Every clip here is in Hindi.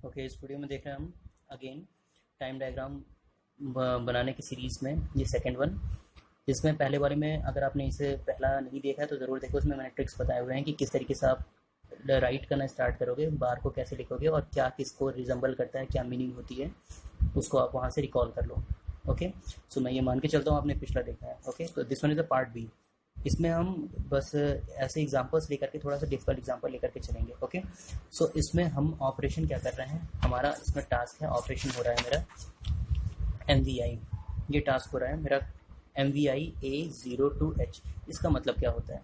ओके, इस वीडियो में देख रहे हैं हम अगेन टाइम डायग्राम बनाने की सीरीज़ में ये सेकंड वन, जिसमें पहले वाले में अगर आपने इसे पहला नहीं देखा है तो ज़रूर देखो। उसमें मैंने ट्रिक्स बताए हुए हैं कि किस तरीके से आप राइट करना स्टार्ट करोगे, बार को कैसे लिखोगे और क्या किसको रिजेंबल करता है, क्या मीनिंग होती है, उसको आप वहाँ से रिकॉल कर लो। ओके, सो मैं ये मान के चलता हूँ आपने पिछला देखा है। ओके, तो this one is a part B. इसमें हम बस ऐसे एग्जांपल्स लेकर के थोड़ा सा डिफिकल्ट एग्जांपल लेकर के चलेंगे। ओके, सो इसमें हम ऑपरेशन क्या कर रहे हैं, हमारा इसमें टास्क है, ऑपरेशन हो रहा है मेरा MVI, ये टास्क हो रहा है मेरा MVI A0 to H। इसका मतलब क्या होता है?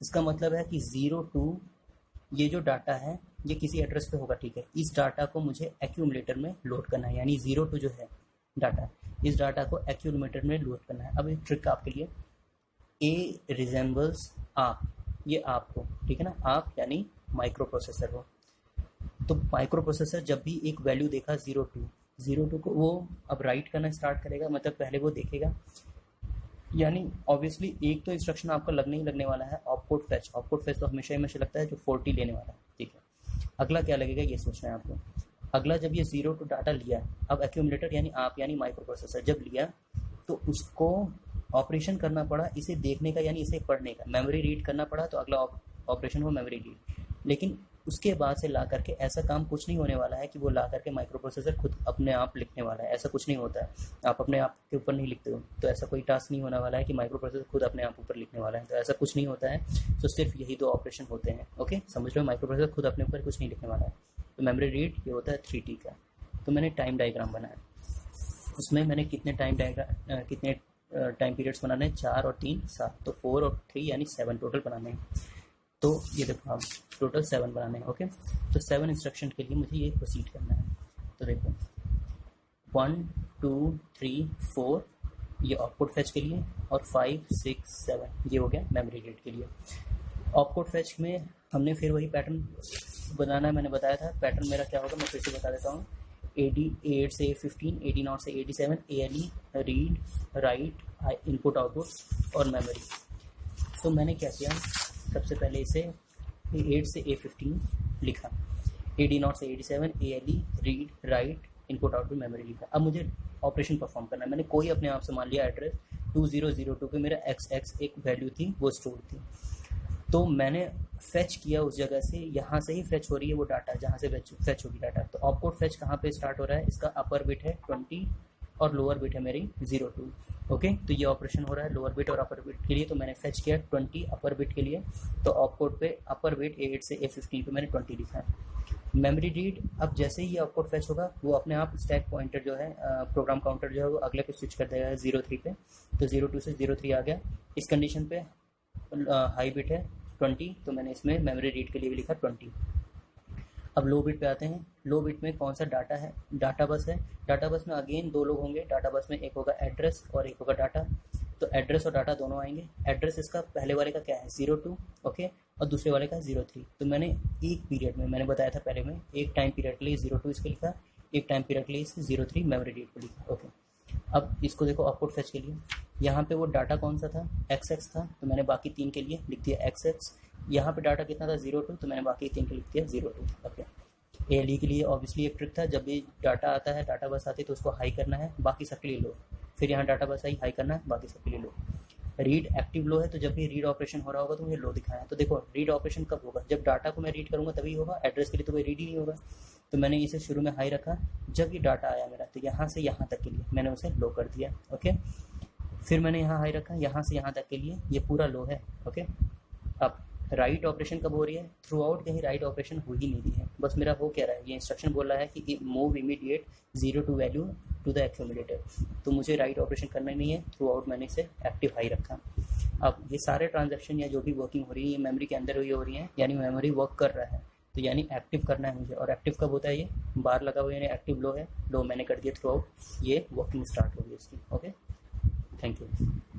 इसका मतलब है कि 0 to ये जो डाटा है ये किसी एड्रेस पे होगा, ठीक है। इस डाटा को मुझे एक्यूमुलेटर में लोड करना है, यानी 0 to जो है डाटा, इस डाटा को एक्यूमुलेटर में लोड करना है। अब एक ट्रिक आपके लिए, A रिजेंबल्स आप, ये आप हो, ठीक है ना, आप यानी माइक्रो प्रोसेसर हो। तो माइक्रो प्रोसेसर जब भी एक वैल्यू देखा 0 to को वो अब राइट करना स्टार्ट करेगा, मतलब पहले वो देखेगा, यानी ऑब्वियसली एक तो इंस्ट्रक्शन आपका लगने ही लगने वाला है ऑपकोड फेच। ऑपकोड फेच तो हमेशा ही मुझे लगता है जो 40 लेने वाला है, ठीक है। अगला क्या लगेगा ये सोचना है आपको। अगला जब ये 0 to डाटा लिया, अब एक्यूमुलेटर यानी आप यानी माइक्रो प्रोसेसर जब लिया तो उसको ऑपरेशन करना पड़ा इसे देखने का, यानी इसे पढ़ने का। मेमोरी रीड करना पड़ा तो अगला ऑपरेशन हो मेमोरी रीड। लेकिन उसके बाद से ला करके ऐसा काम कुछ नहीं होने वाला है कि वो ला करके माइक्रो प्रोसेसर खुद अपने आप लिखने वाला है, ऐसा कुछ नहीं होता है। आप अपने आप के ऊपर नहीं लिखते हो तो ऐसा कोई टास्क नहीं होने वाला है कि माइक्रो प्रोसेसर खुद अपने आप ऊपर लिखने वाला है, तो ऐसा कुछ नहीं होता है। तो सिर्फ यही दो ऑपरेशन होते हैं। ओके, समझ लो, माइक्रो प्रोसेसर खुद अपने ऊपर कुछ नहीं लिखने वाला है। तो मेमोरी रीड ये होता है 3T का। तो मैंने टाइम डायग्राम बनाया, उसमें मैंने कितने टाइम पीरियड्स बनाने हैं, 4 और 3 7, तो 4 और 3 यानी 7 टोटल बनाने हैं। तो ये देखो आप, टोटल 7 बनाने हैं। ओके, तो 7 इंस्ट्रक्शन के लिए मुझे ये प्रोसीड करना है। तो देखो 1 2 3 4 ये ऑपकोड फेच के लिए, और 5 6 7 ये हो गया मेमोरी रीड के लिए। ऑपकोड फेच में हमने फिर वही पैटर्न बनाना है, मैंने बताया था। पैटर्न मेरा क्या होगा मैं फिर से बता देता हूँ। AD8 से A15, AD0 से AD7, ALE read write input output और मेमोरी। तो मैंने क्या किया, सबसे पहले इसे A8 से A15 लिखा, AD0 से AD7, ALE read write input output memory लिखा। अब मुझे ऑपरेशन परफॉर्म करना है। मैंने कोई अपने आप से मान लिया एड्रेस 2002 पे मेरा XX एक वैल्यू थी, वो स्टोर थी। तो मैंने फेच किया उस जगह से, यहाँ से ही फेच हो रही है वो डाटा जहाँ से फेच होगी डाटा। तो ऑपकोड फेच कहाँ पे स्टार्ट हो रहा है, इसका अपर बिट है 20 और लोअर बिट है मेरी 02। ओके, तो ये ऑपरेशन हो रहा है लोअर बिट और अपर बिट के लिए। तो मैंने फेच किया 20 अपर बिट के लिए, तो ऑपकोड पे अपर बिट A8 से A15 पे मैंने 20 लिखा है। मेमोरी रीड, अब जैसे ही ऑपकोड फेच होगा वो अपने आप स्टैक पॉइंटर जो है, प्रोग्राम काउंटर जो है वो अगले पे स्विच कर देगा 03 पे। तो 02 से 03 आ गया। इस कंडीशन पे हाई बिट है 20, तो मैंने इसमें मेमोरी रीड के लिए भी लिखा 20। अब लो बिट पे आते हैं। लो बिट में कौन सा डाटा है, डाटा बस है। डाटा बस में अगेन दो लोग होंगे डाटा बस में, एक होगा एड्रेस और एक होगा डाटा। तो एड्रेस और डाटा दोनों आएंगे। एड्रेस इसका पहले वाले का क्या है 02, ओके, और दूसरे वाले का 03। तो मैंने एक पीरियड में, मैंने बताया था पहले में, एक टाइम पीरियड के लिए 02 इसके लिखा, एक टाइम पीरियड के लिए इसके 03 मेमोरी रीड को लिखा। ओके, अब इसको देखो ऑपकोड फेच के लिए, यहाँ पे वो डाटा कौन सा था, XX था, तो मैंने बाकी 3 के लिए लिख दिया XX। यहाँ पे डाटा कितना था 02, तो मैंने बाकी 3 के लिख दिया 02। ओके, ALE के लिए ऑब्वियसली एक ट्रिक था, जब भी डाटा आता है, डाटा बस आती है तो उसको हाई करना है, बाकी सबके लिए लो। फिर यहाँ डाटा बस आई, हाई करना है, बाकी सबके लिए लो। रीड एक्टिव लो है, तो जब भी रीड ऑपरेशन हो रहा होगा तो मुझे लो दिखाया। तो देखो रीड ऑपरेशन कब होगा, जब डाटा को मैं रीड करूँगा तभी होगा, एड्रेस के लिए तो कोई रीड ही नहीं होगा। तो मैंने इसे शुरू में हाई रखा, जब ये डाटा आया मेरा तो यहाँ से यहाँ तक के लिए मैंने उसे लो कर दिया। ओके, फिर मैंने यहाँ हाई रखा, यहाँ से यहाँ तक के लिए ये पूरा लो है। ओके, अब राइट ऑपरेशन कब हो रही है, थ्रू आउट कहीं राइट ऑपरेशन हो ही नहीं रही है। बस मेरा वो कह रहा है, ये इंस्ट्रक्शन बोल रहा है कि move immediate 0 to value to the accumulator. तो मुझे राइट ऑपरेशन करना नहीं है, थ्रू आउट मैंने इसे एक्टिव हाई रखा। अब ये सारे ट्रांजैक्शन या जो भी वर्किंग हो रही है ये मेमोरी के अंदर हुई हो रही है, यानी मेमोरी वर्क कर रहा है, तो यानी एक्टिव करना है मुझे। और एक्टिव कब होता है, ये बार लगा हुआ है, यानी एक्टिव लो है, लो मैंने कर दिया थ्रू आउट, ये वर्किंग स्टार्ट हो गई इसकी। Okay, thank you.